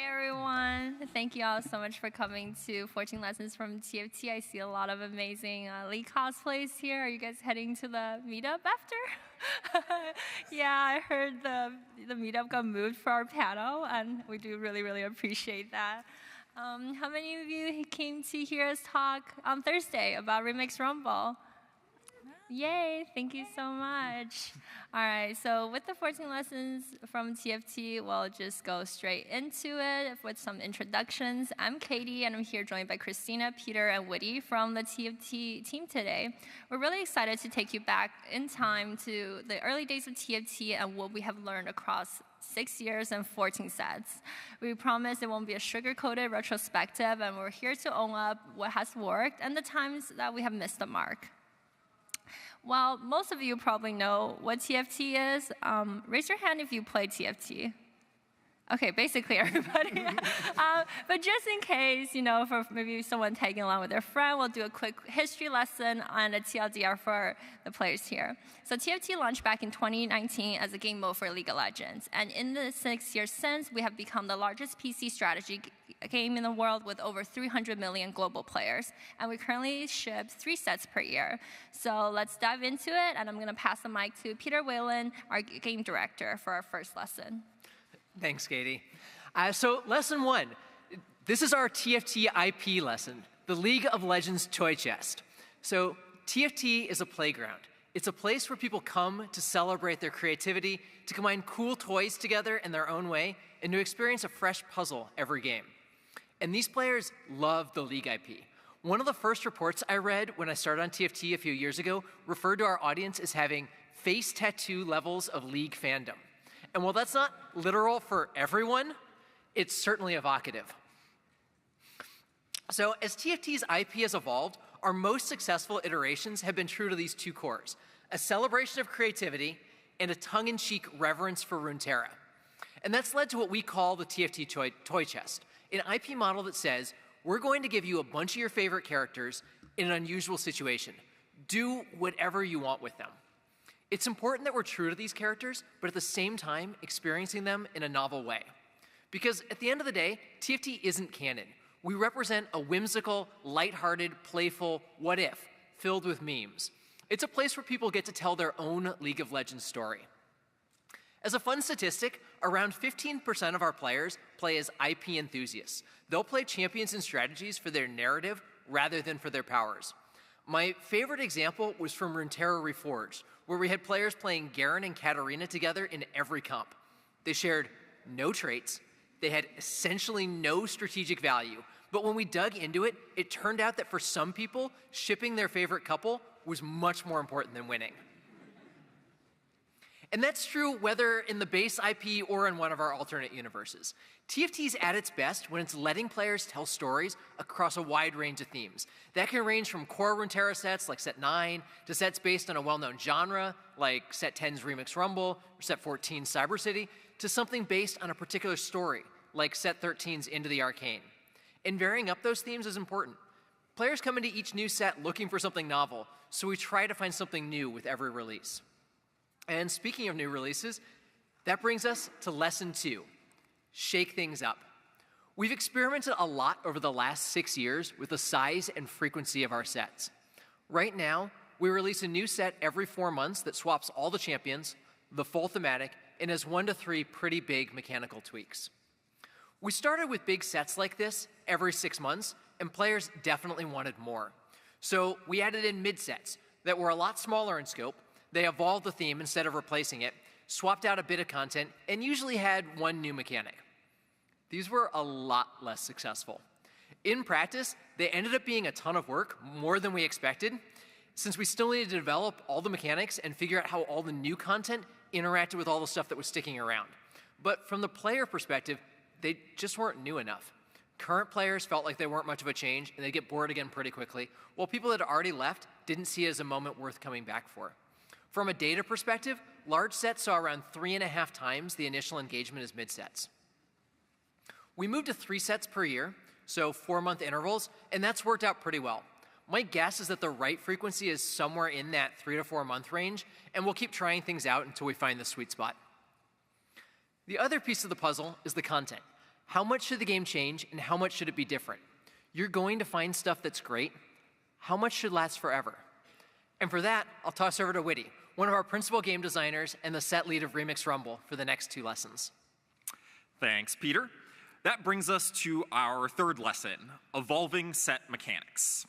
everyone. Thank you all so much for coming to 14 Lessons from TFT. I see a lot of amazing League cosplays here. Are you guys heading to the meetup after? Yeah, I heard the meetup got moved for our panel, and we do really appreciate that. How many of you came to hear us talk on Thursday about Remix Rumble? Yay, thank you so much. All right, so with the 14 lessons from TFT, we'll just go straight into it with some introductions. I'm Katie, and I'm here joined by Christina, Peter, and Woody from the TFT team today. We're really excited to take you back in time to the early days of TFT and what we have learned across 6 years and 14 sets. We promise it won't be a sugar-coated retrospective, and we're here to own up what has worked and the times that we have missed the mark. While most of you probably know what TFT is, raise your hand if you play TFT. Okay, basically everybody. But just in case, for maybe someone tagging along with their friend, we'll do a quick history lesson on a TLDR for the players here. So TFT launched back in 2019 as a game mode for League of Legends. And in the 6 years since, we have become the largest PC strategy game in the world with over 300 million global players. And we currently ship 3 sets per year. So let's dive into it, and I'm going to pass the mic to Peter Whalen, our game director, for our first lesson. Thanks, Katie. So lesson 1, this is our TFT IP lesson, the League of Legends toy chest. So TFT is a playground. It's a place where people come to celebrate their creativity, to combine cool toys together in their own way, and to experience a fresh puzzle every game. And these players love the League IP. One of the first reports I read when I started on TFT a few years ago referred to our audience as having face tattoo levels of League fandom. And while that's not literal for everyone, it's certainly evocative. So as TFT's IP has evolved, our most successful iterations have been true to these 2 cores, a celebration of creativity and a tongue-in-cheek reverence for Runeterra. And that's led to what we call the TFT toy chest, an IP model that says, we're going to give you a bunch of your favorite characters in an unusual situation. Do whatever you want with them. It's important that we're true to these characters, but at the same time, experiencing them in a novel way. Because at the end of the day, TFT isn't canon. We represent a whimsical, lighthearted, playful what if, filled with memes. It's a place where people get to tell their own League of Legends story. As a fun statistic, around 15% of our players play as IP enthusiasts. They'll play champions and strategies for their narrative rather than for their powers. My favorite example was from Runeterra Reforged, where we had players playing Garen and Katarina together in every comp. They shared no traits, they had essentially no strategic value, but when we dug into it, it turned out that for some people, shipping their favorite couple was much more important than winning. And that's true whether in the base IP or in one of our alternate universes. TFT's at its best when it's letting players tell stories across a wide range of themes. That can range from core Runeterra sets like Set 9 to sets based on a well-known genre like Set 10's Remix Rumble or Set 14's Cyber City to something based on a particular story like Set 13's Into the Arcane. And varying up those themes is important. Players come into each new set looking for something novel, so we try to find something new with every release. And speaking of new releases, that brings us to lesson 2, shake things up. We've experimented a lot over the last 6 years with the size and frequency of our sets. Right now, we release a new set every 4 months that swaps all the champions, the full thematic, and has 1 to 3 pretty big mechanical tweaks. We started with big sets like this every 6 months, and players definitely wanted more. So we added in mid-sets that were a lot smaller in scope. They evolved the theme instead of replacing it, swapped out a bit of content, and usually had 1 new mechanic. These were a lot less successful. In practice, they ended up being a ton of work, more than we expected, since we still needed to develop all the mechanics and figure out how all the new content interacted with all the stuff that was sticking around. But from the player perspective, they just weren't new enough. Current players felt like they weren't much of a change, and they'd get bored again pretty quickly, while people that had already left didn't see it as a moment worth coming back for. From a data perspective, large sets saw around 3.5 times the initial engagement as mid-sets. We moved to 3 sets per year, so 4-month intervals, and that's worked out pretty well. My guess is that the right frequency is somewhere in that 3 to 4 month range, and we'll keep trying things out until we find the sweet spot. The other piece of the puzzle is the content. How much should the game change, and how much should it be different? You're going to find stuff that's great. How much should last forever? And for that, I'll toss over to Whitty, one of our principal game designers and the set lead of Remix Rumble for the next 2 lessons. Thanks, Peter. That brings us to our third lesson, evolving set mechanics.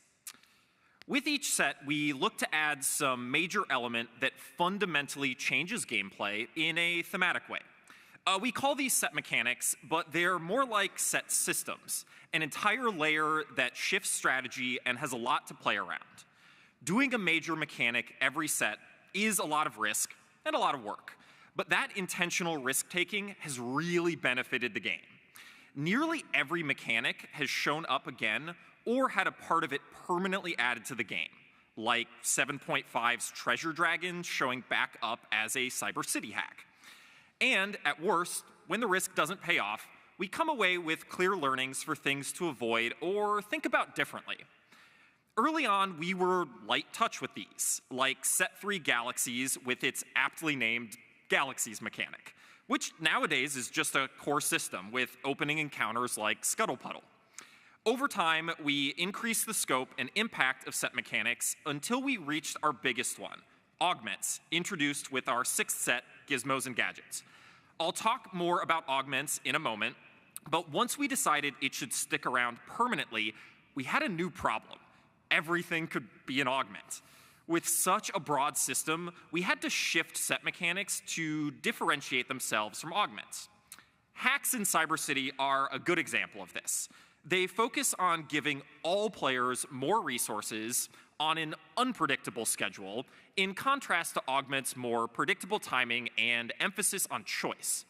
With each set, we look to add some major element that fundamentally changes gameplay in a thematic way. We call these set mechanics, but they're more like set systems, an entire layer that shifts strategy and has a lot to play around. Doing a major mechanic every set is a lot of risk and a lot of work, but that intentional risk-taking has really benefited the game. Nearly every mechanic has shown up again or had a part of it permanently added to the game, like 7.5's Treasure Dragon showing back up as a Cyber City hack. And at worst, when the risk doesn't pay off, we come away with clear learnings for things to avoid or think about differently. Early on, we were light touch with these, like Set 3 Galaxies with its aptly named Galaxies mechanic, which nowadays is just a core system with opening encounters like Scuttle Puddle. Over time, we increased the scope and impact of set mechanics until we reached our biggest one, augments, introduced with our 6th set, Gizmos and Gadgets. I'll talk more about augments in a moment, but once we decided it should stick around permanently, we had a new problem. Everything could be an augment. With such a broad system, we had to shift set mechanics to differentiate themselves from augments. Hacks in Cyber City are a good example of this. They focus on giving all players more resources on an unpredictable schedule, in contrast to augments' more predictable timing and emphasis on choice.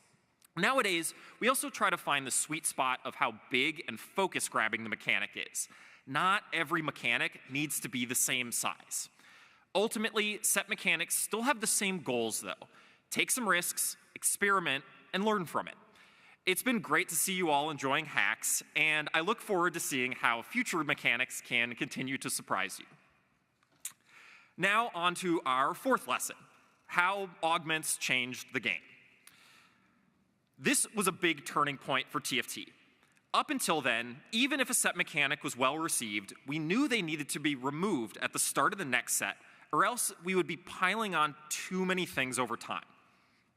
Nowadays, we also try to find the sweet spot of how big and focus-grabbing the mechanic is. Not every mechanic needs to be the same size. Ultimately, set mechanics still have the same goals, though. Take some risks, experiment, and learn from it. It's been great to see you all enjoying hacks, and I look forward to seeing how future mechanics can continue to surprise you. Now on to our 4th lesson, how augments changed the game. This was a big turning point for TFT. Up until then, even if a set mechanic was well received, we knew they needed to be removed at the start of the next set, or else we would be piling on too many things over time.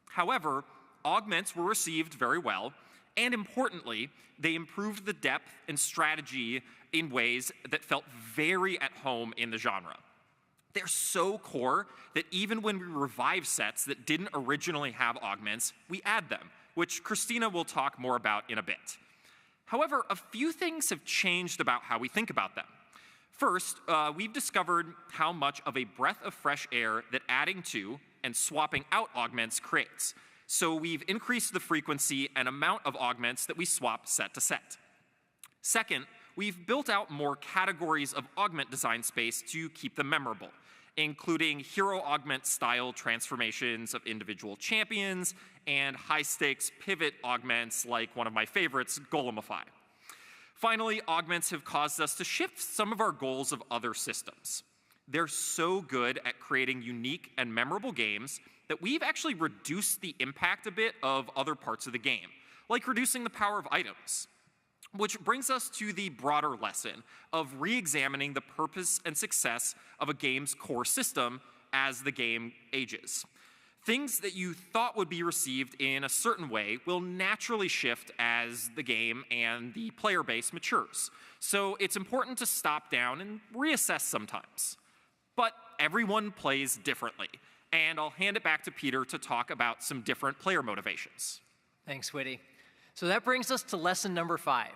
However, augments were received very well, and importantly, they improved the depth and strategy in ways that felt very at home in the genre. They're so core that even when we revive sets that didn't originally have augments, we add them, which Christina will talk more about in a bit. However, a few things have changed about how we think about them. First, we've discovered how much of a breath of fresh air that adding to and swapping out augments creates. So we've increased the frequency and amount of augments that we swap set to set. Second, we've built out more categories of augment design space to keep them memorable, including hero augment style transformations of individual champions and high-stakes pivot augments like one of my favorites, Golemify. Finally, augments have caused us to shift some of our goals of other systems. They're so good at creating unique and memorable games that we've actually reduced the impact a bit of other parts of the game, like reducing the power of items. Which brings us to the broader lesson of re-examining the purpose and success of a game's core system as the game ages. Things that you thought would be received in a certain way will naturally shift as the game and the player base matures. So it's important to stop down and reassess sometimes. But everyone plays differently, and I'll hand it back to Peter to talk about some different player motivations. Thanks, Whitty. So that brings us to lesson number 5.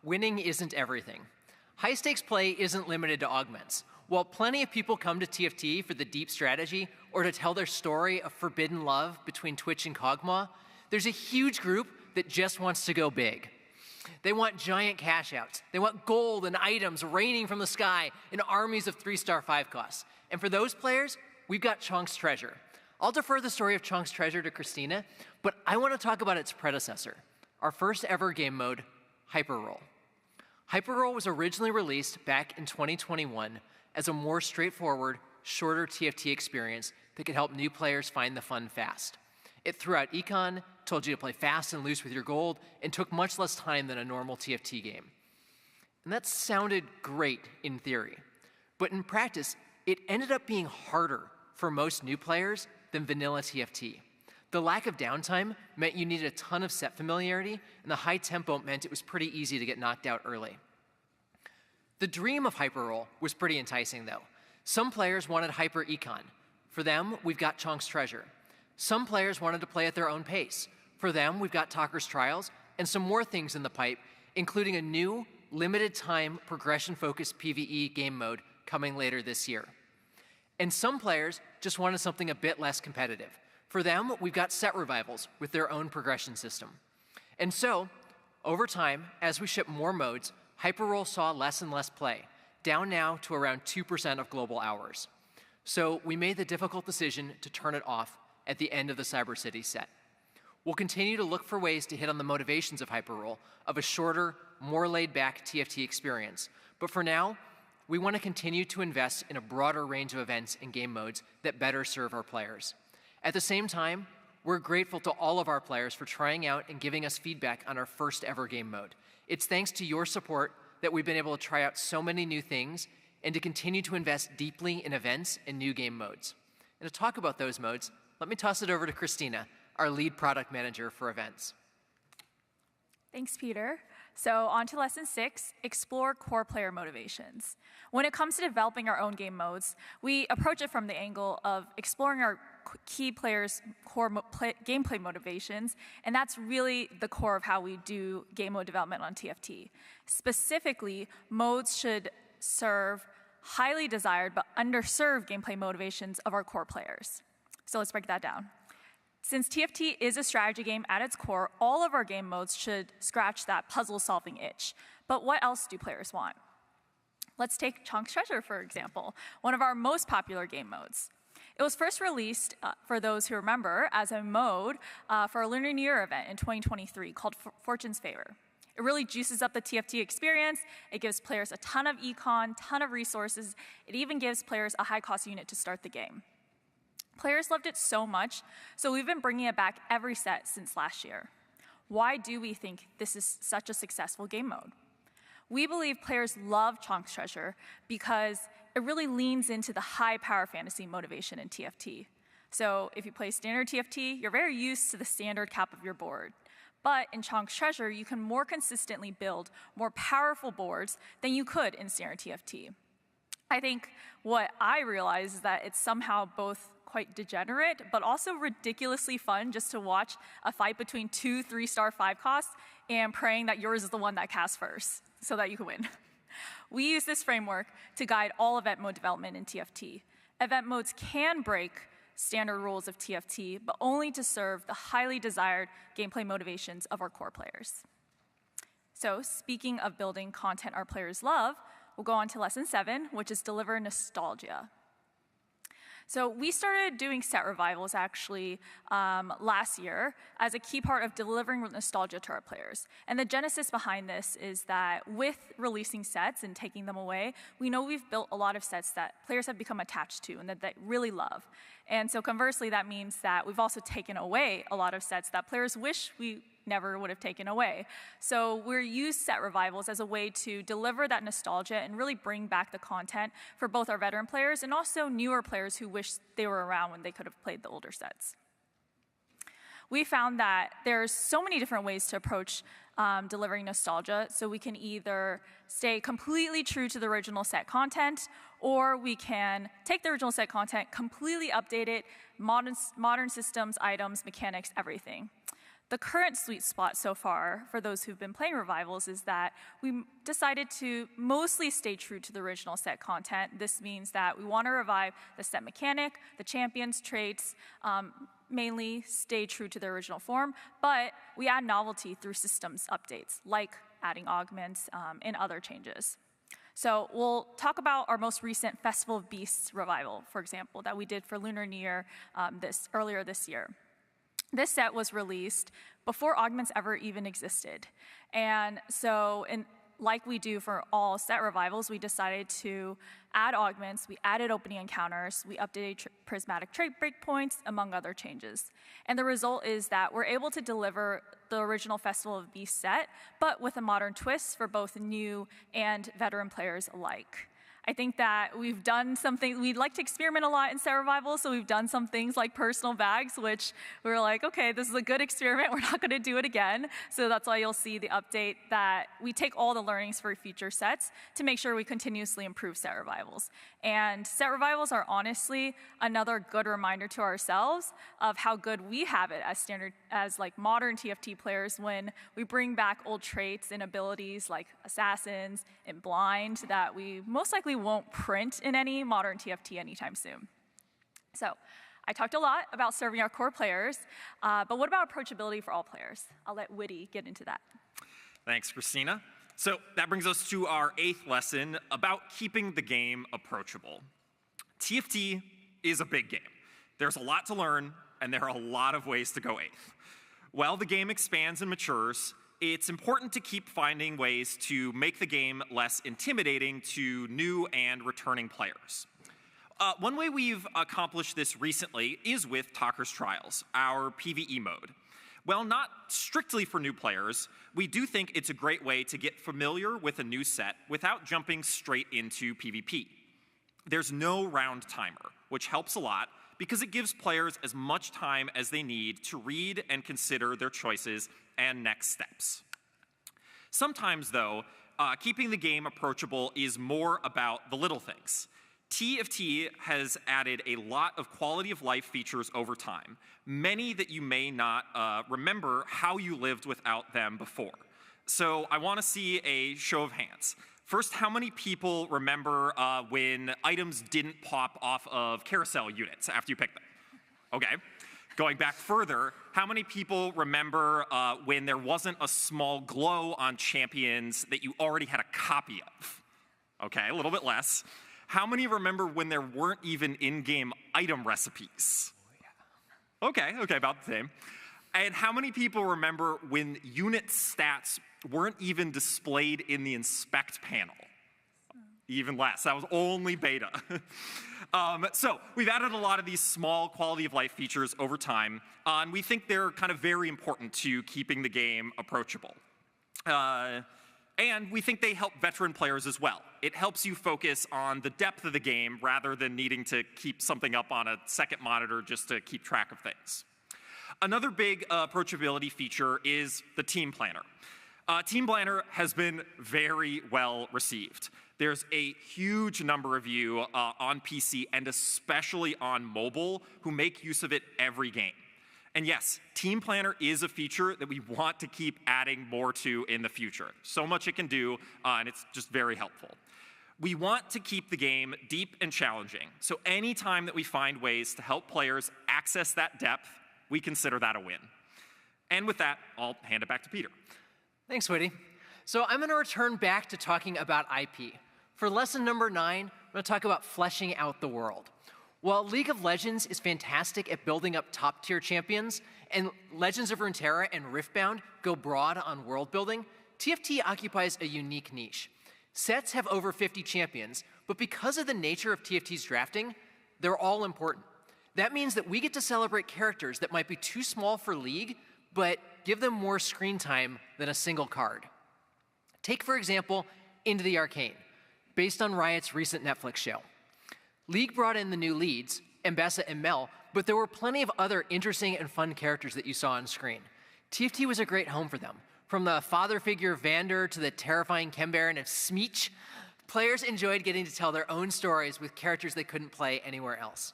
Winning isn't everything. High-stakes play isn't limited to augments. While plenty of people come to TFT for the deep strategy or to tell their story of forbidden love between Twitch and Kog'Maw, there's a huge group that just wants to go big. They want giant cash outs. They want gold and items raining from the sky in armies of 3-star 5 costs. And for those players, we've got Chunk's Treasure. I'll defer the story of Chunk's Treasure to Christina, but I want to talk about its predecessor, our first ever game mode, Hyperroll. Hyperroll was originally released back in 2021 as a more straightforward, shorter TFT experience that could help new players find the fun fast. It threw out econ, told you to play fast and loose with your gold, and took much less time than a normal TFT game. And that sounded great in theory, but in practice, it ended up being harder for most new players than vanilla TFT. The lack of downtime meant you needed a ton of set familiarity, and the high tempo meant it was pretty easy to get knocked out early. The dream of Hyper Roll was pretty enticing, though. Some players wanted Hyper Econ. For them, we've got Chunk's Treasure. Some players wanted to play at their own pace. For them, we've got Talker's Trials, and some more things in the pipe, including a new, limited-time, progression-focused PvE game mode coming later this year. And some players just wanted something a bit less competitive. For them, we've got set revivals with their own progression system. And so, over time, as we ship more modes, Hyperroll saw less and less play, down now to around 2% of global hours. So we made the difficult decision to turn it off at the end of the Cyber City set. We'll continue to look for ways to hit on the motivations of Hyperroll, of a shorter, more laid-back TFT experience. But for now, we want to continue to invest in a broader range of events and game modes that better serve our players. At the same time, we're grateful to all of our players for trying out and giving us feedback on our first ever game mode. It's thanks to your support that we've been able to try out so many new things and to continue to invest deeply in events and new game modes. And to talk about those modes, let me toss it over to Christina, our lead product manager for events. Thanks, Peter. So on to lesson 6, explore core player motivations. When it comes to developing our own game modes, we approach it from the angle of exploring our key players' core gameplay motivations, and that's really the core of how we do game mode development on TFT. Specifically, modes should serve highly desired but underserved gameplay motivations of our core players. So let's break that down. Since TFT is a strategy game at its core, all of our game modes should scratch that puzzle-solving itch. But what else do players want? Let's take Chunk's Treasure, for example, one of our most popular game modes. It was first released, for those who remember, as a mode for a Lunar New Year event in 2023 called Fortune's Favor. It really juices up the TFT experience. It gives players a ton of econ, ton of resources. It even gives players a high-cost unit to start the game. Players loved it so much, so we've been bringing it back every set since last year. Why do we think this is such a successful game mode? We believe players love Chunk's Treasure because it really leans into the high power fantasy motivation in TFT. So if you play standard TFT, you're very used to the standard cap of your board. But in Chunk's Treasure, you can more consistently build more powerful boards than you could in standard TFT. I think what I realize is that it's somehow both quite degenerate, but also ridiculously fun just to watch a fight between 2 3-star 5 costs and praying that yours is the one that casts first so that you can win. We use this framework to guide all event mode development in TFT. Event modes can break standard rules of TFT, but only to serve the highly desired gameplay motivations of our core players. So speaking of building content our players love, we'll go on to lesson 7, which is deliver nostalgia. So we started doing set revivals actually last year as a key part of delivering nostalgia to our players. And the genesis behind this is that with releasing sets and taking them away, we know we've built a lot of sets that players have become attached to and that they really love. And so conversely, that means that we've also taken away a lot of sets that players wish we never would have taken away. So we're used set revivals as a way to deliver that nostalgia and really bring back the content for both our veteran players and also newer players who wish they were around when they could have played the older sets. We found that there's so many different ways to approach delivering nostalgia. So we can either stay completely true to the original set content, or we can take the original set content, completely update it, modern systems, items, mechanics, everything. The current sweet spot so far, for those who've been playing revivals, is that we decided to mostly stay true to the original set content. This means that we want to revive the set mechanic, the champions, traits, mainly stay true to the original form, but we add novelty through systems updates, like adding augments and other changes. So we'll talk about our most recent Festival of Beasts revival, for example, that we did for Lunar New Year earlier this year. This set was released before augments ever even existed. And so like we do for all set revivals, we decided to add augments, we added opening encounters, we updated prismatic trait breakpoints, among other changes. And the result is that we're able to deliver the original Festival of Beasts set, but with a modern twist for both new and veteran players alike. I think that we've done something, we like to experiment a lot in set revival, so we've done some things like personal bags, which we were like, okay, this is a good experiment, we're not gonna do it again. So that's why you'll see the update that we take all the learnings for future sets to make sure we continuously improve set revivals. And set revivals are honestly another good reminder to ourselves of how good we have it as like modern TFT players when we bring back old traits and abilities like assassins and blind that we most likely won't print in any modern TFT anytime soon. So I talked a lot about serving our core players, but what about approachability for all players? I'll let Witty get into that. Thanks, Christina. So that brings us to our 8th lesson about keeping the game approachable. TFT is a big game. There's a lot to learn, and there are a lot of ways to go 8th. While the game expands and matures, it's important to keep finding ways to make the game less intimidating to new and returning players. One way we've accomplished this recently is with Talker's Trials, our PvE mode. While not strictly for new players, we do think it's a great way to get familiar with a new set without jumping straight into PvP. There's no round timer, which helps a lot because it gives players as much time as they need to read and consider their choices and next steps. Sometimes, though, keeping the game approachable is more about the little things. TFT has added a lot of quality of life features over time, many that you may not remember how you lived without them before. So I want to see a show of hands. First, how many people remember when items didn't pop off of carousel units after you picked them? Okay. Going back further, how many people remember when there wasn't a small glow on champions that you already had a copy of? Okay, a little bit less. How many remember when there weren't even in-game item recipes? Okay, about the same. And how many people remember when unit stats weren't even displayed in the inspect panel? Even less. That was only beta. So we've added a lot of these small quality of life features over time, and we think they're kind of very important to keeping the game approachable. And we think they help veteran players as well. It helps you focus on the depth of the game rather than needing to keep something up on a second monitor just to keep track of things. Another big approachability feature is the Team Planner. Team Planner has been very well received. There's a huge number of you on PC and especially on mobile who make use of it every game. And yes, Team Planner is a feature that we want to keep adding more to in the future. So much it can do, and it's just very helpful. We want to keep the game deep and challenging, so any time that we find ways to help players access that depth, we consider that a win. And with that, I'll hand it back to Peter. Thanks, Witty. So I'm going to return back to talking about IP. For lesson number 9, I'm going to talk about fleshing out the world. While League of Legends is fantastic at building up top-tier champions, and Legends of Runeterra and Riftbound go broad on world building, TFT occupies a unique niche. Sets have over 50 champions, but because of the nature of TFT's drafting, they're all important. That means that we get to celebrate characters that might be too small for League, but give them more screen time than a single card. Take, for example, Into the Arcane, based on Riot's recent Netflix show. League brought in the new leads, Mbessa and Mel, but there were plenty of other interesting and fun characters that you saw on screen. TFT was a great home for them. From the father figure Vander to the terrifying Chembaron of Smeech, players enjoyed getting to tell their own stories with characters they couldn't play anywhere else.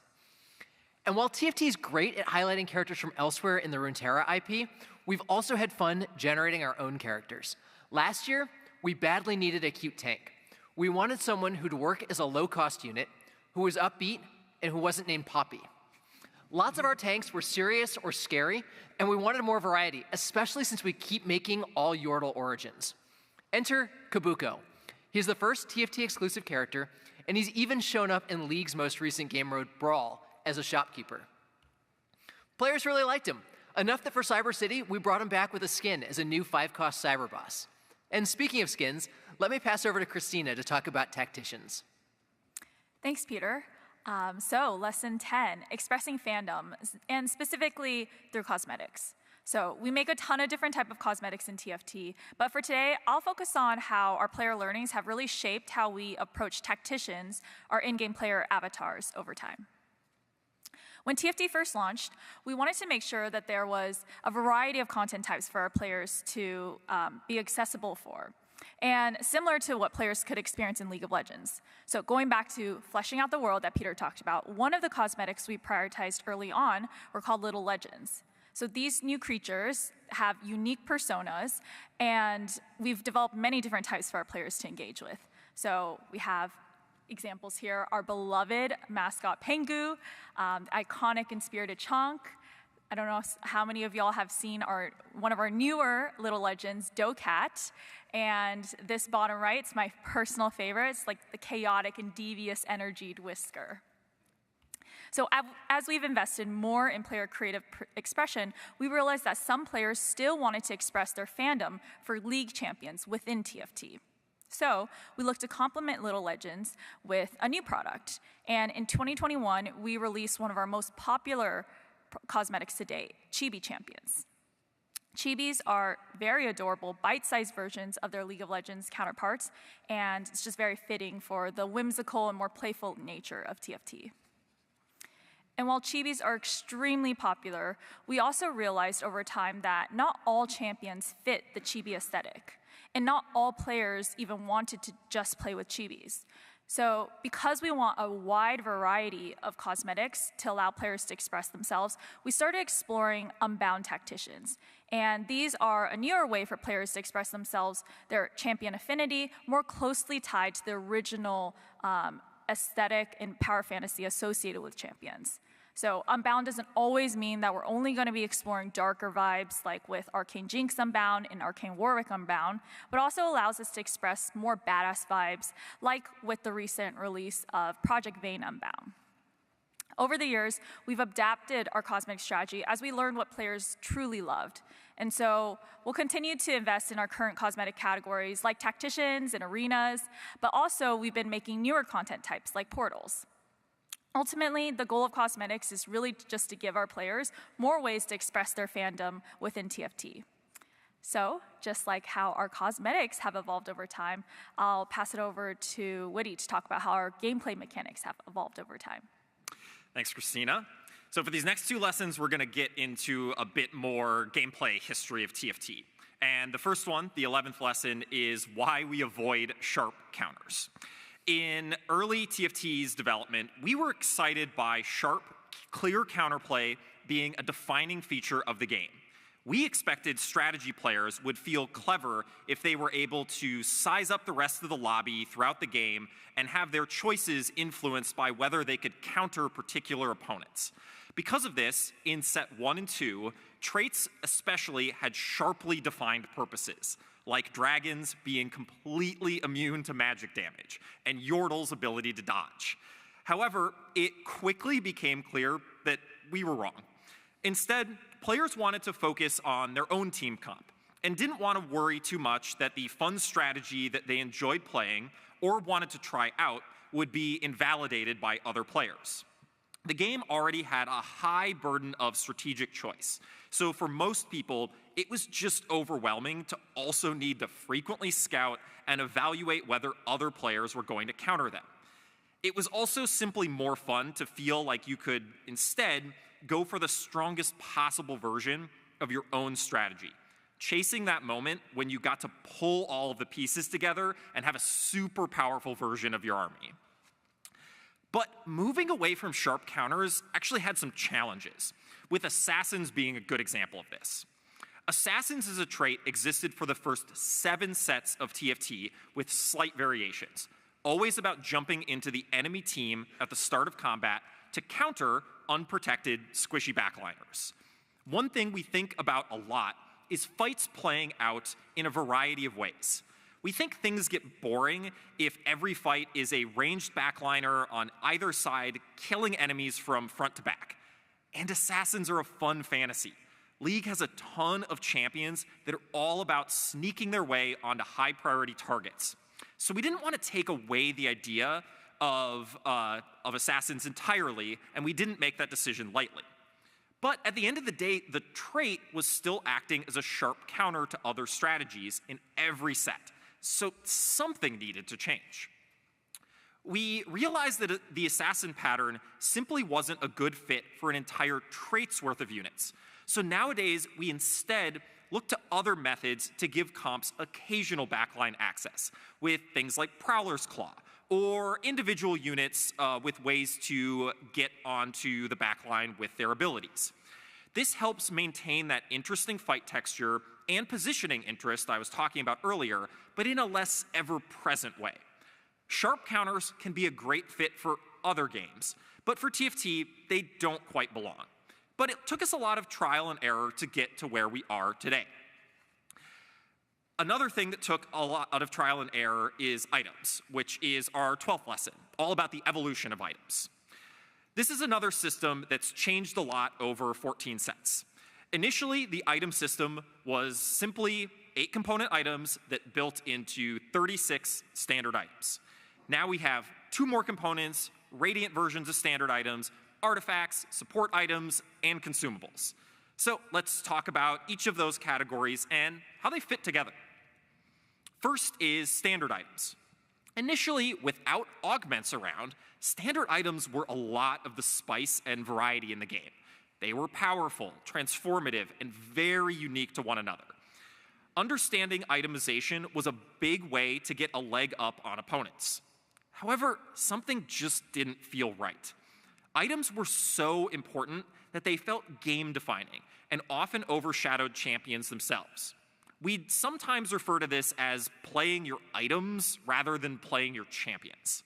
And while TFT is great at highlighting characters from elsewhere in the Runeterra IP, we've also had fun generating our own characters. Last year, we badly needed a cute tank. We wanted someone who'd work as a low-cost unit, who was upbeat, and who wasn't named Poppy. Lots of our tanks were serious or scary, and we wanted more variety, especially since we keep making all Yordle origins. Enter Kabuko. He's the first TFT exclusive character, and he's even shown up in League's most recent game mode, Brawl, as a shopkeeper. Players really liked him, enough that for Cyber City, we brought him back with a skin as a new 5-cost cyber boss. And speaking of skins, Let me pass over to Christina to talk about tacticians. Thanks, Peter. So lesson 10, expressing fandom, and specifically through cosmetics. So we make a ton of different type of cosmetics in TFT, but for today, I'll focus on how our player learnings have really shaped how we approach tacticians, our in-game player avatars, over time. When TFT first launched, we wanted to make sure that there was a variety of content types for our players to be accessible for, and similar to what players could experience in League of Legends. So going back to fleshing out the world that Peter talked about, one of the cosmetics we prioritized early on were called Little Legends. So these new creatures have unique personas, and we've developed many different types for our players to engage with. So we have examples here, our beloved mascot Pengu, iconic and spirited Chonk. I don't know how many of y'all have seen one of our newer Little Legends, Docat. And this bottom right's my personal favorite. It's like the chaotic and devious energied Whisker. So as we've invested more in player creative expression, we realized that some players still wanted to express their fandom for League champions within TFT. So we looked to complement Little Legends with a new product. And in 2021, we released one of our most popular cosmetics to date, Chibi Champions. Chibis are very adorable, bite-sized versions of their League of Legends counterparts, and it's just very fitting for the whimsical and more playful nature of TFT. And while chibis are extremely popular, we also realized over time that not all champions fit the chibi aesthetic, and not all players even wanted to just play with chibis. So because we want a wide variety of cosmetics to allow players to express themselves, we started exploring Unbound Tacticians. And these are a newer way for players to express themselves, their champion affinity, more closely tied to the original aesthetic and power fantasy associated with champions. So Unbound doesn't always mean that we're only going to be exploring darker vibes like with Arcane Jinx Unbound and Arcane Warwick Unbound, but also allows us to express more badass vibes like with the recent release of Project Vayne Unbound. Over the years, we've adapted our cosmetic strategy as we learned what players truly loved. And so we'll continue to invest in our current cosmetic categories like tacticians and arenas, but also we've been making newer content types like portals. Ultimately, the goal of cosmetics is really just to give our players more ways to express their fandom within TFT. So, just like how our cosmetics have evolved over time, I'll pass it over to Woody to talk about how our gameplay mechanics have evolved over time. Thanks, Christina. So for these next two lessons, we're going to get into a bit more gameplay history of TFT. And the first one, the 11th lesson, is why we avoid sharp counters. In early TFT's development, we were excited by sharp, clear counterplay being a defining feature of the game. We expected strategy players would feel clever if they were able to size up the rest of the lobby throughout the game and have their choices influenced by whether they could counter particular opponents. Because of this, in set 1 and 2, traits especially had sharply defined purposes, like dragons being completely immune to magic damage, and Yordle's ability to dodge. However, it quickly became clear that we were wrong. Instead, players wanted to focus on their own team comp, and didn't want to worry too much that the fun strategy that they enjoyed playing, or wanted to try out, would be invalidated by other players. The game already had a high burden of strategic choice, so for most people, it was just overwhelming to also need to frequently scout and evaluate whether other players were going to counter them. It was also simply more fun to feel like you could instead go for the strongest possible version of your own strategy, chasing that moment when you got to pull all of the pieces together and have a super powerful version of your army. But moving away from sharp counters actually had some challenges, with Assassins being a good example of this. Assassins as a trait existed for the first 7 sets of TFT with slight variations, always about jumping into the enemy team at the start of combat to counter unprotected, squishy backliners. One thing we think about a lot is fights playing out in a variety of ways. We think things get boring if every fight is a ranged backliner on either side, killing enemies from front to back. And Assassins are a fun fantasy. League has a ton of champions that are all about sneaking their way onto high-priority targets. So we didn't want to take away the idea of assassins entirely, and we didn't make that decision lightly. But at the end of the day, the trait was still acting as a sharp counter to other strategies in every set. So something needed to change. We realized that the assassin pattern simply wasn't a good fit for an entire trait's worth of units. So nowadays, we instead look to other methods to give comps occasional backline access, with things like Prowler's Claw, or individual units with ways to get onto the backline with their abilities. This helps maintain that interesting fight texture and positioning interest I was talking about earlier, but in a less ever-present way. Sharp counters can be a great fit for other games, but for TFT, they don't quite belong. But it took us a lot of trial and error to get to where we are today. Another thing that took a lot of trial and error is items, which is our 12th lesson, all about the evolution of items. This is another system that's changed a lot over 14 sets. Initially, the item system was simply 8-component items that built into 36 standard items. Now we have 2 more components, radiant versions of standard items, artifacts, support items, and consumables. So let's talk about each of those categories and how they fit together. First is standard items. Initially, without augments around, standard items were a lot of the spice and variety in the game. They were powerful, transformative, and very unique to one another. Understanding itemization was a big way to get a leg up on opponents. However, something just didn't feel right. Items were so important that they felt game-defining and often overshadowed champions themselves. We'd sometimes refer to this as playing your items rather than playing your champions.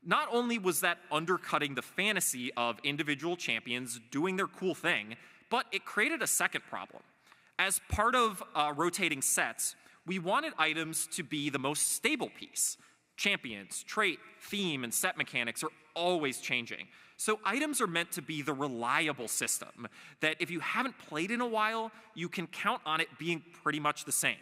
Not only was that undercutting the fantasy of individual champions doing their cool thing, but it created a second problem. As part of rotating sets, we wanted items to be the most stable piece. Champions, trait, theme, and set mechanics are always changing. So items are meant to be the reliable system that if you haven't played in a while, you can count on it being pretty much the same.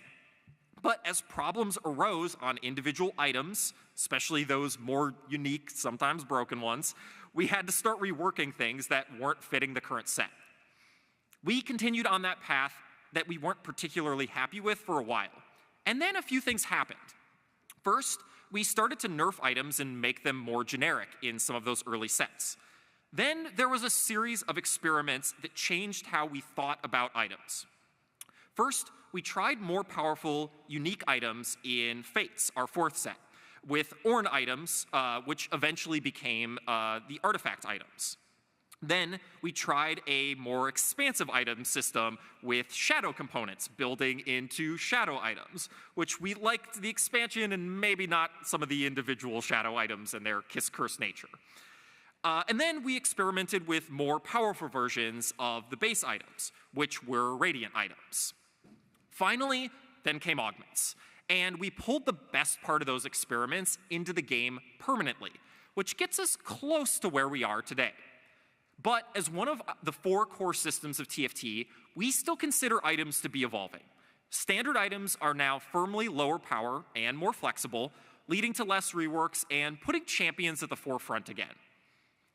But as problems arose on individual items, especially those more unique, sometimes broken ones, we had to start reworking things that weren't fitting the current set. We continued on that path that we weren't particularly happy with for a while. And then a few things happened. First, we started to nerf items and make them more generic in some of those early sets. Then there was a series of experiments that changed how we thought about items. First, we tried more powerful, unique items in Fates, our 4th set, with Ornn items, which eventually became the artifact items. Then we tried a more expansive item system with shadow components building into shadow items, which we liked the expansion and maybe not some of the individual shadow items and their kiss-curse nature. And then we experimented with more powerful versions of the base items, which were radiant items. Finally, then came augments, and we pulled the best part of those experiments into the game permanently, which gets us close to where we are today. But as one of the 4 core systems of TFT, we still consider items to be evolving. Standard items are now firmly lower power and more flexible, leading to less reworks and putting champions at the forefront again.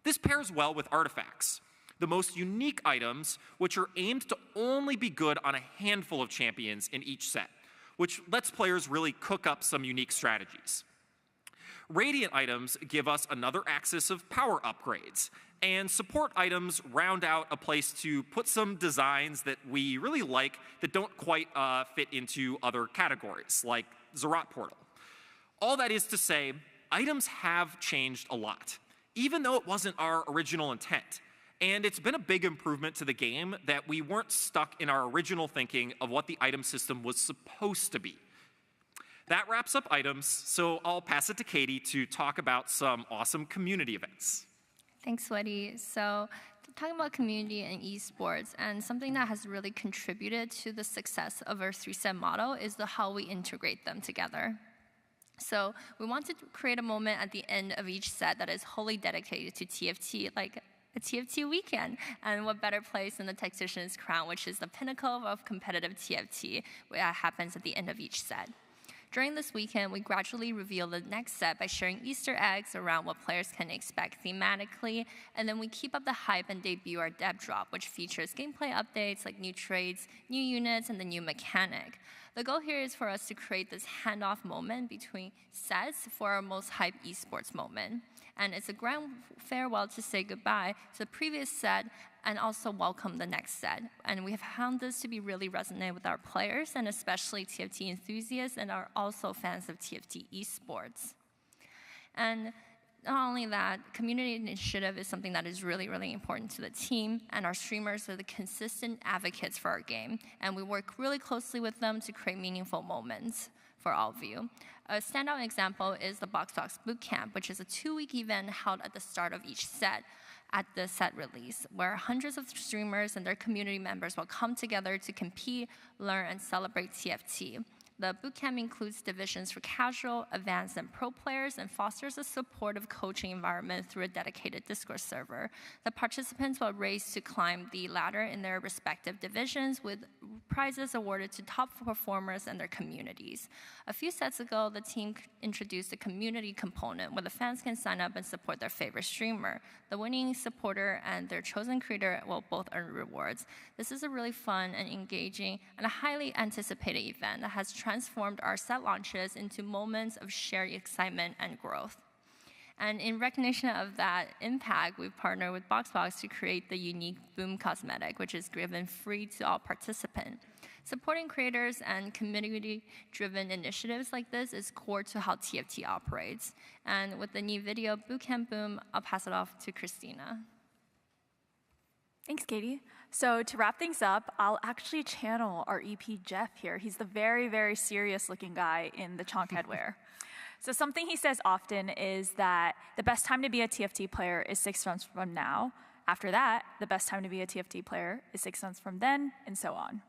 This pairs well with artifacts, the most unique items which are aimed to only be good on a handful of champions in each set, which lets players really cook up some unique strategies. Radiant items give us another axis of power upgrades, and support items round out a place to put some designs that we really like that don't quite fit into other categories, like Zerat Portal. All that is to say, items have changed a lot, even though it wasn't our original intent. And it's been a big improvement to the game that we weren't stuck in our original thinking of what the item system was supposed to be. That wraps up items, so I'll pass it to Katie to talk about some awesome community events. Thanks, Weddy. So talking about community and esports, and something that has really contributed to the success of our 3-set model is how we integrate them together. So we want to create a moment at the end of each set that is wholly dedicated to TFT, like a TFT weekend. And what better place than the Tactician's Crown, which is the pinnacle of competitive TFT, that happens at the end of each set. During this weekend, we gradually reveal the next set by sharing Easter eggs around what players can expect thematically, and then we keep up the hype and debut our Deb Drop, which features gameplay updates like new trades, new units, and the new mechanic. The goal here is for us to create this handoff moment between sets for our most hype esports moment. And it's a grand farewell to say goodbye to the previous set and also welcome the next set. And we have found this to be really resonant with our players and especially TFT enthusiasts and are also fans of TFT esports. And not only that, community initiative is something that is really, really important to the team, and our streamers are the consistent advocates for our game, and we work really closely with them to create meaningful moments for all of you. A standout example is the Box Talks Bootcamp, which is a 2-week event held at the start of each set at the set release, where hundreds of streamers and their community members will come together to compete, learn, and celebrate TFT. The bootcamp includes divisions for casual, advanced, and pro players and fosters a supportive coaching environment through a dedicated Discord server. The participants will race to climb the ladder in their respective divisions with prizes awarded to top performers and their communities. A few sets ago, the team introduced a community component where the fans can sign up and support their favorite streamer. The winning supporter and their chosen creator will both earn rewards. This is a really fun and engaging and a highly anticipated event that has transformed our set launches into moments of shared excitement and growth. And in recognition of that impact, we've partnered with BoxBox to create the unique Boom cosmetic, which is given free to all participants. Supporting creators and community-driven initiatives like this is core to how TFT operates. And with the new video, Bootcamp Boom, I'll pass it off to Christina. Thanks, Katie. So to wrap things up, I'll actually channel our EP Jeff here. He's the very, very serious-looking guy in the chonk headwear. So something he says often is that the best time to be a TFT player is 6 months from now. After that, the best time to be a TFT player is 6 months from then, and so on.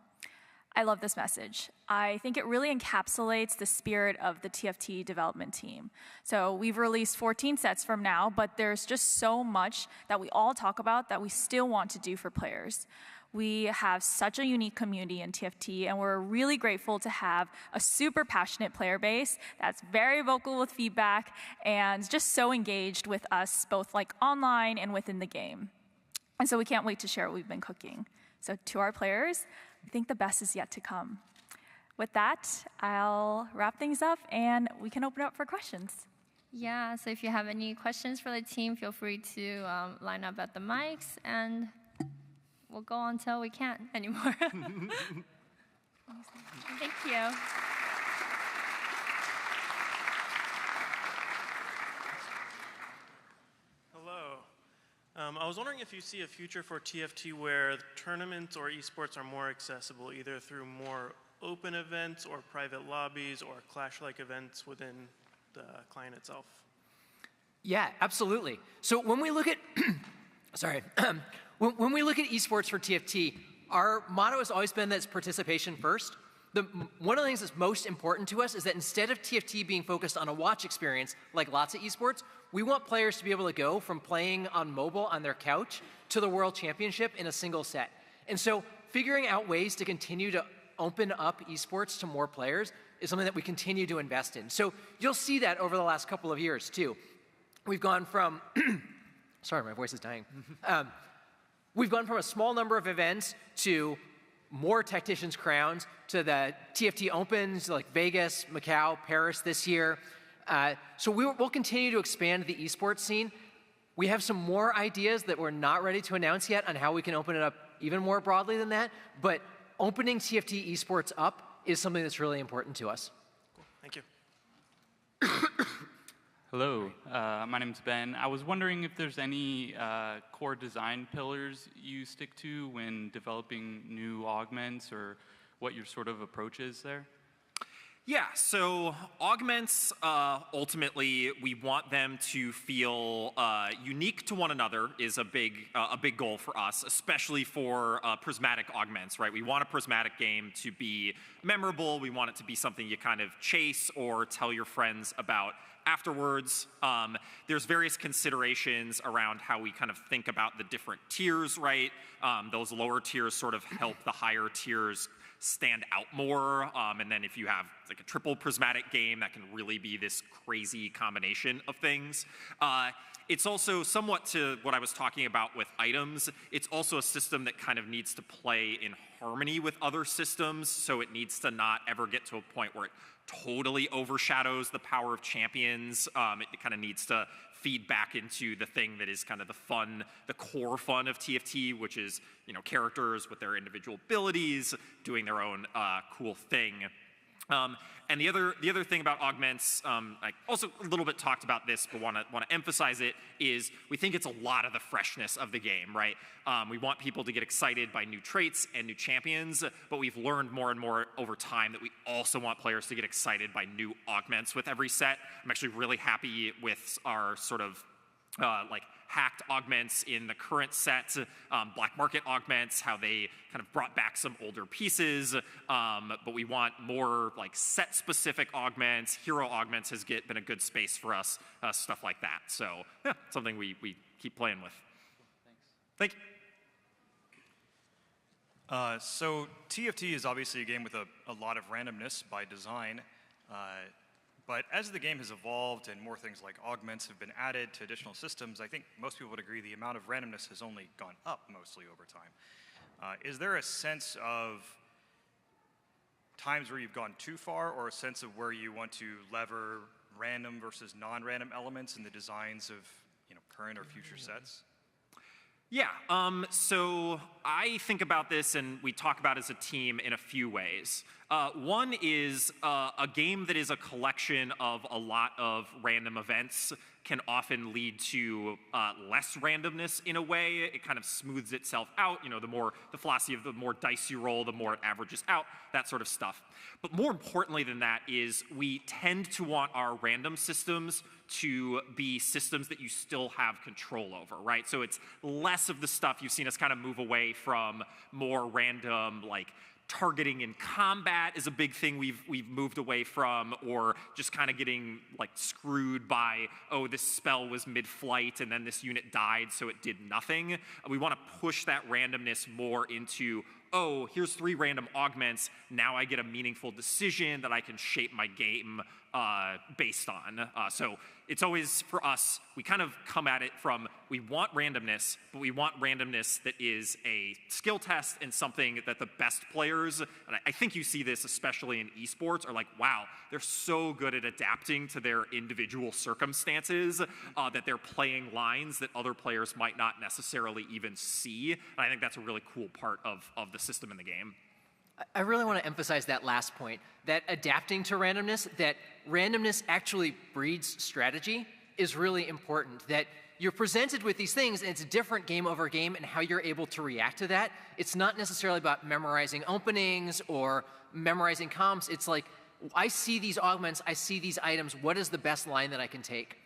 I love this message. I think it really encapsulates the spirit of the TFT development team. So we've released 14 sets from now, but there's just so much that we all talk about that we still want to do for players. We have such a unique community in TFT, and we're really grateful to have a super passionate player base that's very vocal with feedback and just so engaged with us, both like online and within the game. And so we can't wait to share what we've been cooking. So to our players, I think the best is yet to come. With that, I'll wrap things up, and we can open it up for questions. Yeah, so if you have any questions for the team, feel free to line up at the mics, and we'll go until we can't anymore. Thank you. Hello. I was wondering if you see a future for TFT where tournaments or esports are more accessible, either through more open events or private lobbies or Clash-like events within the client itself. Yeah, absolutely. So when we look at, sorry, when we look at esports for TFT, our motto has always been that it's participation first. One of the things that's most important to us is that instead of TFT being focused on a watch experience, like lots of esports, we want players to be able to go from playing on mobile on their couch to the World Championship in a single set. And so figuring out ways to continue to open up esports to more players is something that we continue to invest in. So you'll see that over the last couple of years, too. We've gone from, sorry, my voice is dying. We've gone from a small number of events to more Tacticians Crowns, to the TFT Opens, like Vegas, Macau, Paris this year. So we'll continue to expand the esports scene. We have some more ideas that we're not ready to announce yet on how we can open it up even more broadly than that, but opening TFT esports up is something that's really important to us. Cool. Thank you. Hello, my name's Ben. I was wondering if there's any core design pillars you stick to when developing new augments, or what your sort of approach is there? Yeah, so augments, ultimately, we want them to feel unique to one another is a big goal for us, especially for prismatic augments, right? We want a prismatic game to be memorable. We want it to be something you kind of chase or tell your friends about afterwards. There's various considerations around how we kind of think about the different tiers, right? Those lower tiers sort of help the higher tiers stand out more. And then if you have like a triple prismatic game, that can really be this crazy combination of things. It's also somewhat to what I was talking about with items. It's also a system that kind of needs to play in harmony with other systems, so it needs to not ever get to a point where it totally overshadows the power of champions. It kind of needs to feed back into the thing that is kind of the fun, the core fun of TFT, which is, you know, characters with their individual abilities, doing their own cool thing. And the other thing about augments, I also a little bit talked about this, but want to emphasize it, is we think it's a lot of the freshness of the game, right? We want people to get excited by new traits and new champions, but we've learned more and more over time that we also want players to get excited by new augments with every set. I'm actually really happy with our sort of like hacked augments in the current set, black market augments, how they kind of brought back some older pieces, but we want more like set specific augments. Hero augments has been a good space for us, stuff like that. So yeah, something we keep playing with. Thanks. Thank you. So TFT is obviously a game with a lot of randomness by design. But as the game has evolved and more things like augments have been added to additional systems, I think most people would agree the amount of randomness has only gone up mostly over time. Is there a sense of times where you've gone too far, or a sense of where you want to lever random versus non-random elements in the designs of, you know, current or future sets? Yeah, so I think about this and we talk about it as a team in a few ways. One is a game that is a collection of a lot of random events can often lead to less randomness in a way. It kind of smooths itself out. You know, the philosophy of the more dice you roll, the more it averages out, that sort of stuff. But more importantly than that is we tend to want our random systems to be systems that you still have control over, right? So it's less of the stuff you've seen us kind of move away from, more random, like targeting in combat is a big thing we've moved away from, or just kind of getting like screwed by, oh, this spell was mid-flight and then this unit died so it did nothing. We want to push that randomness more into, oh, here's 3 random augments, now I get a meaningful decision that I can shape my game based on. So it's always, for us, we kind of come at it from, we want randomness, but we want randomness that is a skill test and something that the best players, and I think you see this especially in esports, are like, wow, they're so good at adapting to their individual circumstances that they're playing lines that other players might not necessarily even see. And I think that's a really cool part of the system in the game. I really want to emphasize that last point, that adapting to randomness, that randomness actually breeds strategy is really important, that you're presented with these things and it's different game over game and how you're able to react to that. It's not necessarily about memorizing openings or memorizing comps. It's like, I see these augments, I see these items, what is the best line that I can take?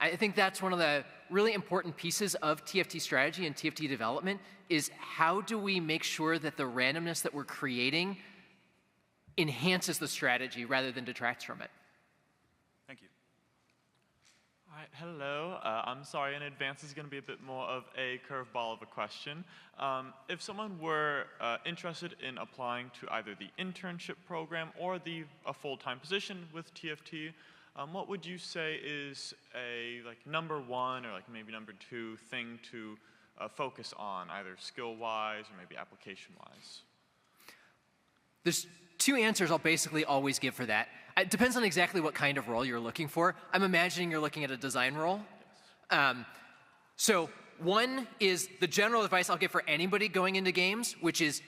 I think that's one of the really important pieces of TFT strategy and TFT development is how do we make sure that the randomness that we're creating enhances the strategy rather than detracts from it. Thank you. All right, hello. I'm sorry in advance, this is going to be a bit more of a curveball of a question. If someone were interested in applying to either the internship program or a full-time position with TFT, what would you say is a number 1 or maybe number 2 thing to focus on, either skill-wise or maybe application-wise? There's 2 answers I'll basically always give for that. It depends on exactly what kind of role you're looking for. I'm imagining you're looking at a design role. Yes. So one is the general advice I'll give for anybody going into games, which is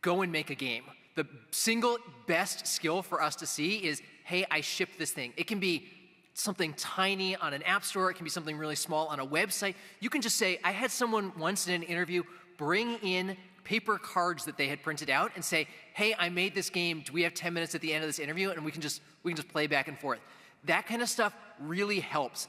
go and make a game. The single best skill for us to see is, hey, I shipped this thing. It can be something tiny on an app store. It can be something really small on a website. You can just say, I had someone once in an interview bring in paper cards that they had printed out and say, hey, I made this game. Do we have 10 minutes at the end of this interview? And we can just play back and forth. That kind of stuff really helps.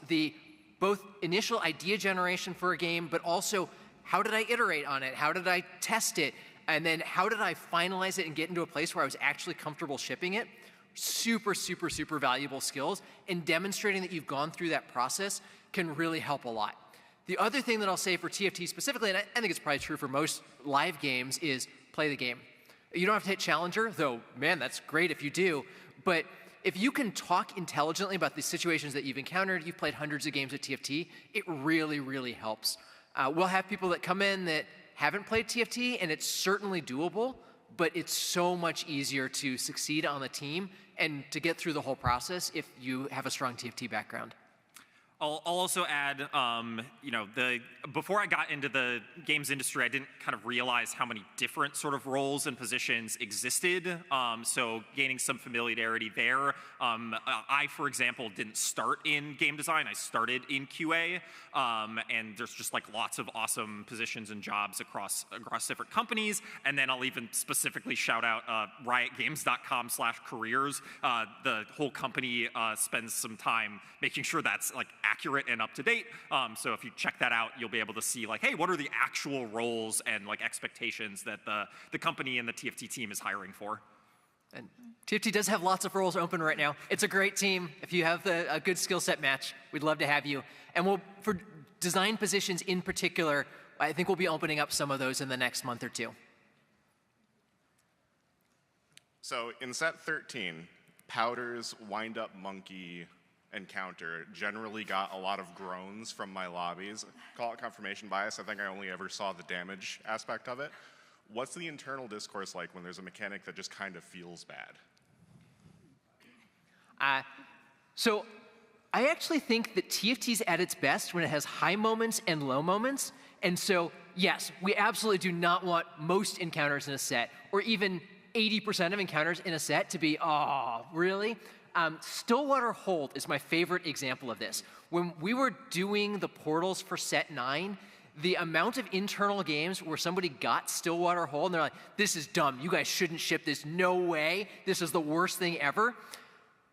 Both initial idea generation for a game, but also how did I iterate on it? How did I test it? And then how did I finalize it and get into a place where I was actually comfortable shipping it? Super, super, super valuable skills, and demonstrating that you've gone through that process can really help a lot. The other thing that I'll say for TFT specifically, and I think it's probably true for most live games, is play the game. You don't have to hit Challenger, though, man, that's great if you do. But if you can talk intelligently about the situations that you've encountered, you've played hundreds of games at TFT, it really, really helps. We'll have people that come in that haven't played TFT, and it's certainly doable, but it's so much easier to succeed on the team and to get through the whole process if you have a strong TFT background. I'll also add, before I got into the games industry, I didn't kind of realize how many different sort of roles and positions existed. So gaining some familiarity there. I, for example, didn't start in game design. I started in QA, and there's just like lots of awesome positions and jobs across different companies. And then I'll even specifically shout out riotgames.com/careers. The whole company spends some time making sure that's like accurate and up to date. So if you check that out, you'll be able to see like, hey, what are the actual roles and like expectations that the company and the TFT team is hiring for? And TFT does have lots of roles open right now. It's a great team. If you have a good skill set match, we'd love to have you. And for design positions in particular, I think we'll be opening up some of those in the next month or two. So in set 13, Powder's wind-up monkey encounter generally got a lot of groans from my lobbies. Call it confirmation bias. I think I only ever saw the damage aspect of it. What's the internal discourse like when there's a mechanic that just kind of feels bad? So I actually think that TFT's at its best when it has high moments and low moments. And so, yes, we absolutely do not want most encounters in a set, or even 80% of encounters in a set to be, oh, really? Stillwater Hold is my favorite example of this. When we were doing the portals for set 9, the amount of internal games where somebody got Stillwater Hold and they're like, this is dumb, you guys shouldn't ship this, no way, this is the worst thing ever,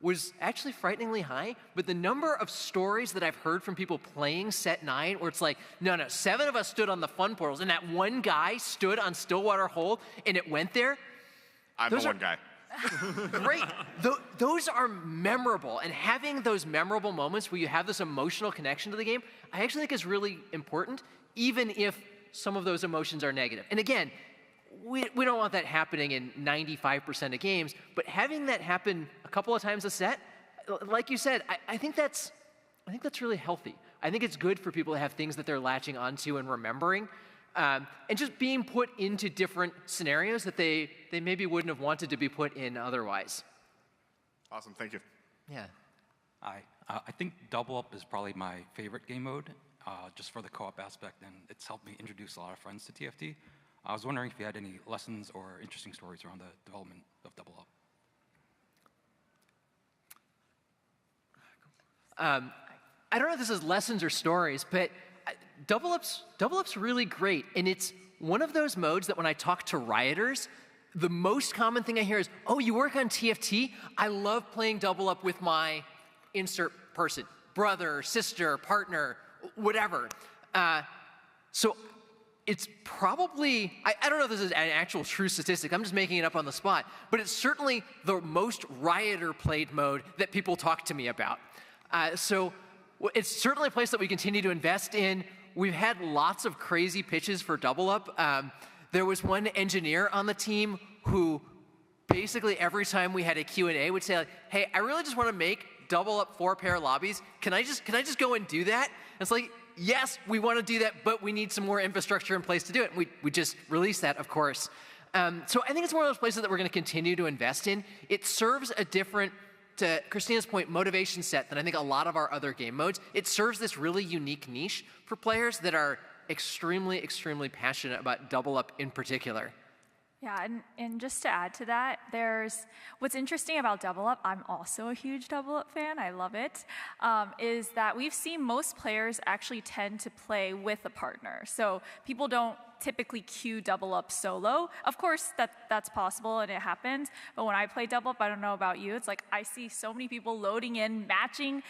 was actually frighteningly high. But the number of stories that I've heard from people playing set 9 where it's like, no, 7 of us stood on the fun portals and that one guy stood on Stillwater Hold and it went there. I'm the one guy. Great. Those are memorable, and having those memorable moments where you have this emotional connection to the game, I actually think is really important, even if some of those emotions are negative. And again, we don't want that happening in 95% of games, but having that happen a couple of times a set, like you said, I think that's really healthy. I think it's good for people to have things that they're latching onto and remembering. And just being put into different scenarios that they maybe wouldn't have wanted to be put in otherwise. Awesome, thank you. Yeah. I think Double Up is probably my favorite game mode, just for the co-op aspect, and it's helped me introduce a lot of friends to TFT. I was wondering if you had any lessons or interesting stories around the development of Double Up. I don't know if this is lessons or stories, but Double Up's really great, and it's one of those modes that when I talk to rioters, the most common thing I hear is, oh, you work on TFT? I love playing Double Up with my insert person, brother, sister, partner, whatever. So it's probably, I don't know if this is an actual true statistic, I'm just making it up on the spot, but it's certainly the most rioter-played mode that people talk to me about. So it's certainly a place that we continue to invest in. We've had lots of crazy pitches for Double Up. There was one engineer on the team who basically every time we had a Q&A would say, like, hey, I really just want to make Double Up 4-pair lobbies. Can I just go and do that? And it's like, yes, we want to do that, but we need some more infrastructure in place to do it. And we just released that, of course. So I think it's one of those places that we're going to continue to invest in. It serves a different, to Christina's point, motivation set than I think a lot of our other game modes. It serves this really unique niche for players that are extremely, extremely passionate about Double Up in particular. Yeah, and just to add to that, what's interesting about Double Up, I'm also a huge Double Up fan, I love it, is that we've seen most players actually tend to play with a partner. So people don't typically queue Double Up solo. Of course, that's possible and it happens, but when I play Double Up, I don't know about you, it's like I see so many people loading in, matching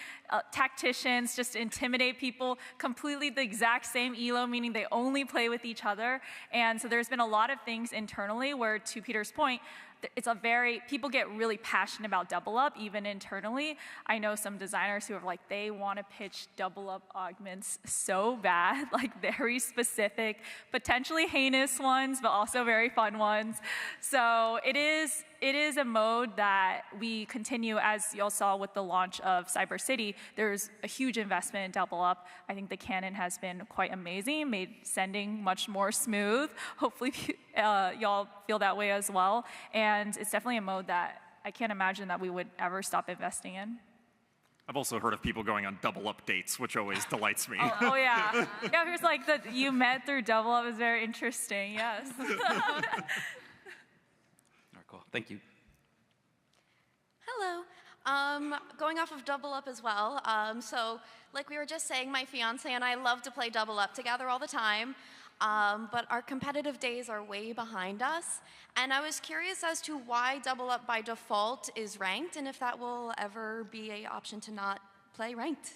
tacticians, just to intimidate people, completely the exact same elo, meaning they only play with each other. And so there's been a lot of things internally where, to Peter's point, it's a very, people get really passionate about Double Up, even internally. I know some designers who are like, they want to pitch Double Up augments so bad, like very specific, potentially heinous ones, but also very fun ones. So it is a mode that we continue, as y'all saw with the launch of Cyber City. There's a huge investment in Double Up. I think the canon has been quite amazing, made sending much more smooth. Hopefully y'all feel that way as well. And it's definitely a mode that I can't imagine that we would ever stop investing in. I've also heard of people going on Double Up dates, which always delights me. Oh yeah. Yeah, here's like that you met through Double Up is very interesting, yes. Cool. Thank you. Hello. Going off of Double Up as well. So, like we were just saying, my fiance and I love to play Double Up together all the time. But our competitive days are way behind us. And I was curious as to why Double Up by default is ranked, and if that will ever be an option to not play ranked.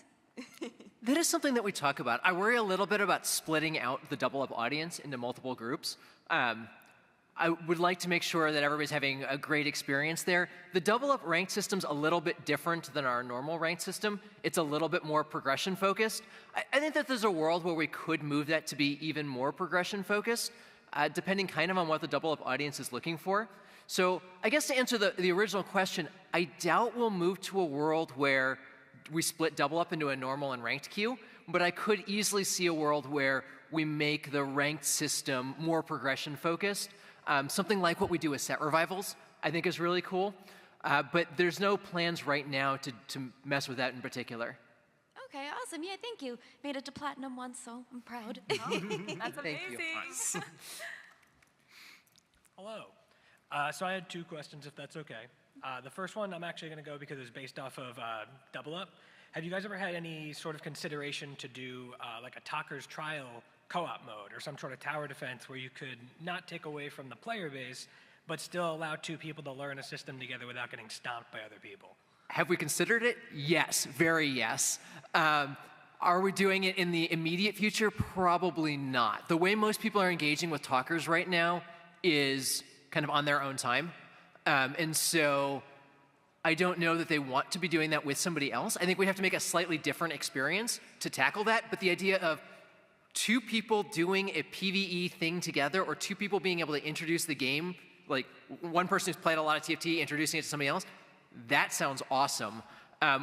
That is something that we talk about. I worry a little bit about splitting out the Double Up audience into multiple groups. I would like to make sure that everybody's having a great experience there. The Double Up ranked system's a little bit different than our normal ranked system. It's a little bit more progression focused. I think that there's a world where we could move that to be even more progression focused, depending kind of on what the Double Up audience is looking for. So I guess to answer the original question, I doubt we'll move to a world where we split Double Up into a normal and ranked queue, but I could easily see a world where we make the ranked system more progression focused. Something like what we do with set revivals, I think is really cool. But there's no plans right now to mess with that in particular. Okay, awesome. Yeah, thank you. Made it to platinum once, so I'm proud. That's amazing. Nice. Hello. So I had two questions, if that's okay. The first one, I'm actually going to go because it's based off of Double Up. Have you guys ever had any sort of consideration to do like a Talker's Trial co-op mode or some sort of tower defense where you could not take away from the player base, but still allow two people to learn a system together without getting stomped by other people? Have we considered it? Yes, very yes. Are we doing it in the immediate future? Probably not. The way most people are engaging with talkers right now is kind of on their own time. And so I don't know that they want to be doing that with somebody else. I think we have to make a slightly different experience to tackle that, but the idea of two people doing a PvE thing together, or two people being able to introduce the game, like one person who's played a lot of TFT introducing it to somebody else, that sounds awesome.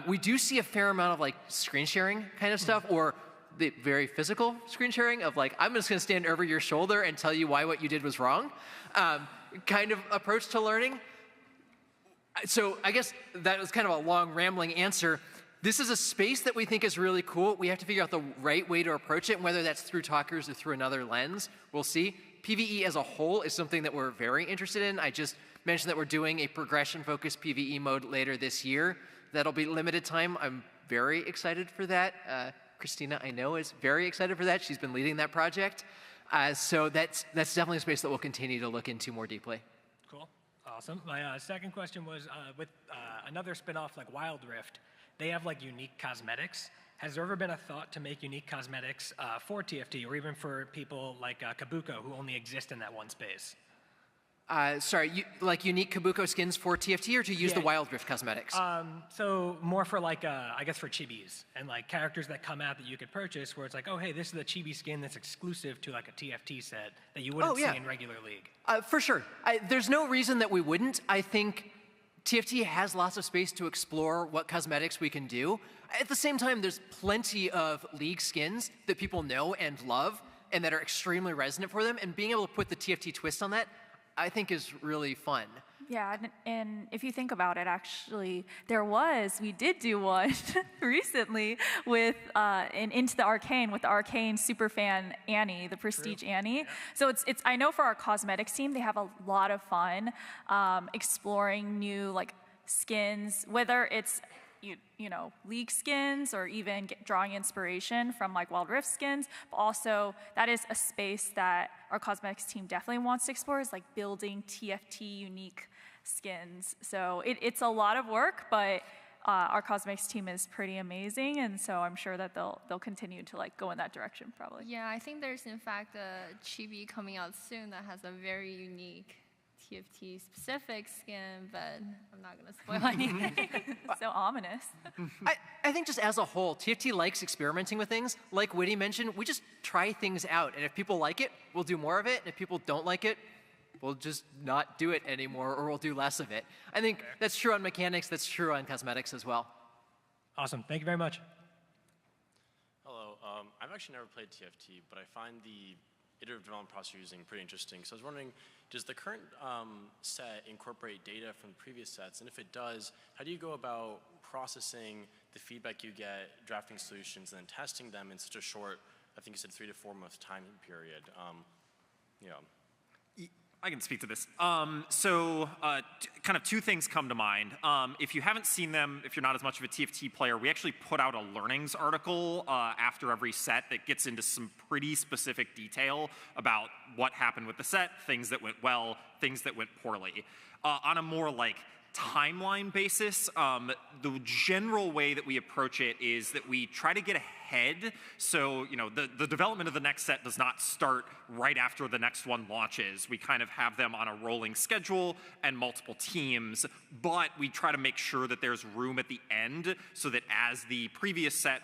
We do see a fair amount of like screen sharing kind of stuff, or the very physical screen sharing of like, I'm just gonna stand over your shoulder and tell you why what you did was wrong, kind of approach to learning. So I guess that was kind of a long rambling answer. This is a space that we think is really cool. We have to figure out the right way to approach it, and whether that's through talkers or through another lens, we'll see. PvE as a whole is something that we're very interested in. I just mentioned that we're doing a progression-focused PvE mode later this year. That'll be limited time. I'm very excited for that. Christina, I know, is very excited for that. She's been leading that project. So that's definitely a space that we'll continue to look into more deeply. Cool, awesome. My second question was with another spin-off like Wild Rift. They have like unique cosmetics. Has there ever been a thought to make unique cosmetics for TFT, or even for people like Kabuko who only exist in that one space? Sorry, like unique Kabuko skins for TFT, or to use the Wild Rift cosmetics? So more for like, I guess for chibis, and like characters that come out that you could purchase where it's like, oh hey, this is the chibi skin that's exclusive to like a TFT set that you wouldn't see in regular League. For sure. There's no reason that we wouldn't. I think TFT has lots of space to explore what cosmetics we can do. At the same time, there's plenty of League skins that people know and love and that are extremely resonant for them, and being able to put the TFT twist on that, I think is really fun. Yeah, and if you think about it, actually, we did do one recently with Into the Arcane with the Arcane superfan Annie, the Prestige Annie. Yeah. So it's I know for our cosmetics team, they have a lot of fun exploring new like skins, whether it's you know, League skins or even drawing inspiration from like Wild Rift skins, but also that is a space that our cosmetics team definitely wants to explore, is like building TFT unique skins. So it's a lot of work, but our cosmetics team is pretty amazing, and so I'm sure that they'll continue to like go in that direction probably. Yeah, I think there's in fact a chibi coming out soon that has a very unique TFT specific skin, but I'm not going to spoil anything. So ominous. I think just as a whole, TFT likes experimenting with things. Like Whitty mentioned, we just try things out. And if people like it, we'll do more of it. And if people don't like it, we'll just not do it anymore, or we'll do less of it. I think that's true on mechanics. That's true on cosmetics as well. Awesome. Thank you very much. Hello. I've actually never played TFT, but I find the iterative development process you're using pretty interesting. So I was wondering, does the current set incorporate data from the previous sets? And if it does, how do you go about processing the feedback you get, drafting solutions, and then testing them in such a short, I think you said 3 to 4 month time period? I can speak to this. Kind of two things come to mind. If you haven't seen them, if you're not as much of a TFT player, we actually put out a learnings article after every set that gets into some pretty specific detail about what happened with the set, things that went well, things that went poorly. On a more like timeline basis, the general way that we approach it is that we try to get ahead. So, the development of the next set does not start right after the next one launches. We kind of have them on a rolling schedule and multiple teams, but we try to make sure that there's room at the end so that as the previous set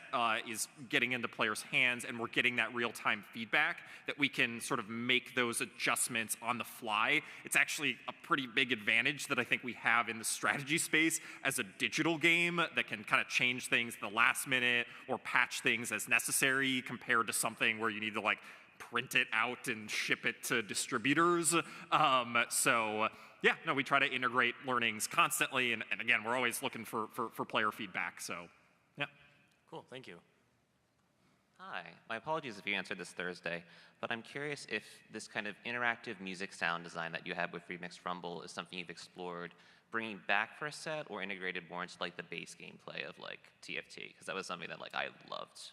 is getting into players' hands and we're getting that real-time feedback, that we can sort of make those adjustments on the fly. It's actually a pretty big advantage that I think we have in the strategy space as a digital game that can kind of change things at the last minute or patch things as necessary compared to something where you need to like print it out and ship it to distributors. We try to integrate learnings constantly, and again, we're always looking for player feedback, so yeah. Cool, thank you. Hi, my apologies if you answered this Thursday, but I'm curious if this kind of interactive music sound design that you have with Remixed Rumble is something you've explored bringing back for a set or integrated more into like the base gameplay of like TFT, because that was something that like I loved.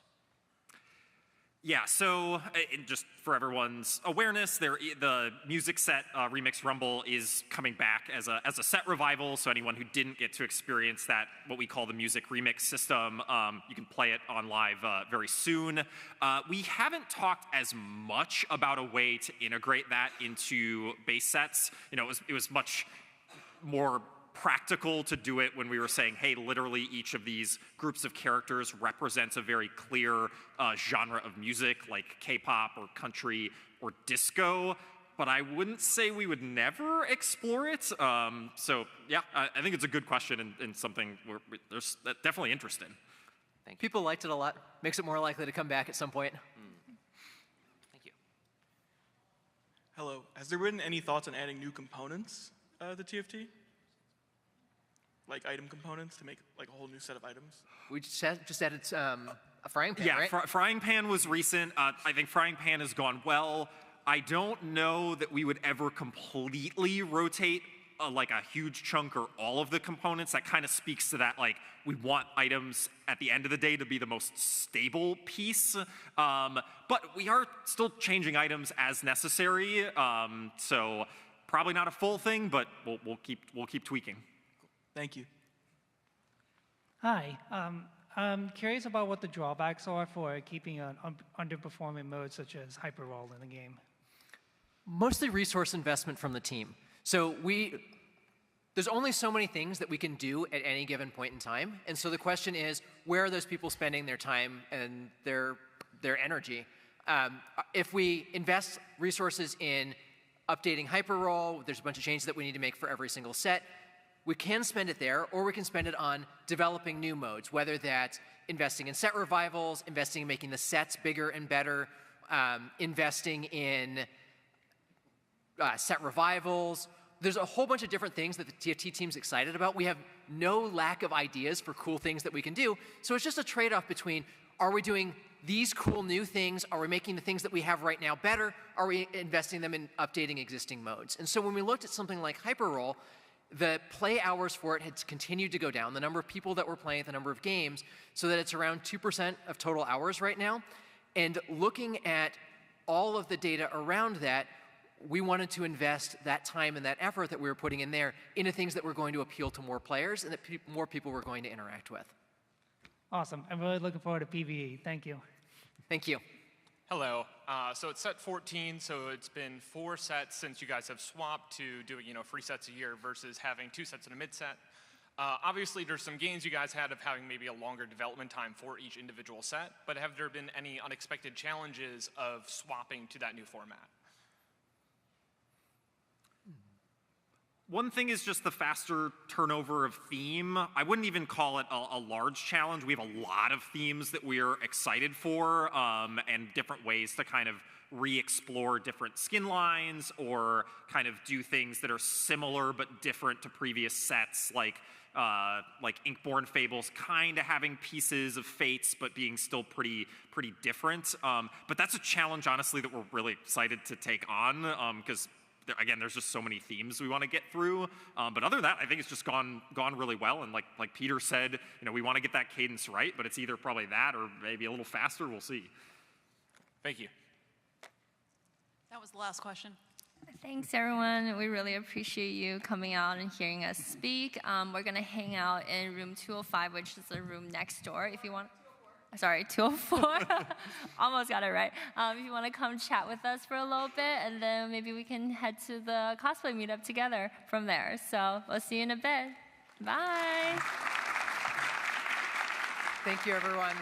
Yeah, so just for everyone's awareness, the music set Remix Rumble is coming back as a set revival. So anyone who didn't get to experience that, what we call the music remix system, you can play it on live very soon. We haven't talked as much about a way to integrate that into base sets. It was much more practical to do it when we were saying, hey, literally each of these groups of characters represents a very clear genre of music, like K-pop or country or disco, but I wouldn't say we would never explore it. I think it's a good question and something there's definitely interest in. Thank you. People liked it a lot. Makes it more likely to come back at some point. Thank you. Hello. Has there been any thoughts on adding new components to TFT? Like item components to make like a whole new set of items? We just added a frying pan, yeah, right? Frying pan was recent. I think frying pan has gone well. I don't know that we would ever completely rotate like a huge chunk or all of the components. That kind of speaks to that, like, we want items at the end of the day to be the most stable piece. But we are still changing items as necessary. So probably not a full thing, but we'll keep tweaking. Thank you. Hi. I'm curious about what the drawbacks are for keeping an underperforming mode such as hyperroll in the game. Mostly resource investment from the team. So there's only so many things that we can do at any given point in time. And so the question is, where are those people spending their time and their energy? If we invest resources in updating hyperroll, there's a bunch of changes that we need to make for every single set. We can spend it there, or we can spend it on developing new modes, whether that's investing in set revivals, investing in making the sets bigger and better, investing in set revivals. There's a whole bunch of different things that the TFT team's excited about. We have no lack of ideas for cool things that we can do, so it's just a trade-off between, are we doing these cool new things? Are we making the things that we have right now better? Are we investing them in updating existing modes? And so when we looked at something like hyperroll, the play hours for it has continued to go down, the number of people that were playing it, the number of games, so that it's around 2% of total hours right now. And looking at all of the data around that, we wanted to invest that time and that effort that we were putting in there into things that were going to appeal to more players and that more people were going to interact with. Awesome. I'm really looking forward to PvE. Thank you. Thank you. Hello. So it's set 14, so it's been 4 sets since you guys have swapped to doing 3 sets a year versus having 2 sets in a mid-set. Obviously, there's some gains you guys had of having maybe a longer development time for each individual set, but have there been any unexpected challenges of swapping to that new format? One thing is just the faster turnover of theme. I wouldn't even call it a large challenge. We have a lot of themes that we're excited for, and different ways to kind of re-explore different skin lines or kind of do things that are similar but different to previous sets, like Inkborn Fables kind of having pieces of Fates but being still pretty different. But that's a challenge, honestly, that we're really excited to take on, because again, there's just so many themes we want to get through. But other than that, I think it's just gone really well. And like Peter said, we want to get that cadence right, but it's either probably that or maybe a little faster. We'll see. Thank you. That was the last question. Thanks, everyone. We really appreciate you coming out and hearing us speak. We're going to hang out in room 205, which is the room next door. If you want. Sorry, 204. Almost got it right. If you want to come chat with us for a little bit, and then maybe we can head to the cosplay meetup together from there. So we'll see you in a bit. Bye. Thank you, everyone.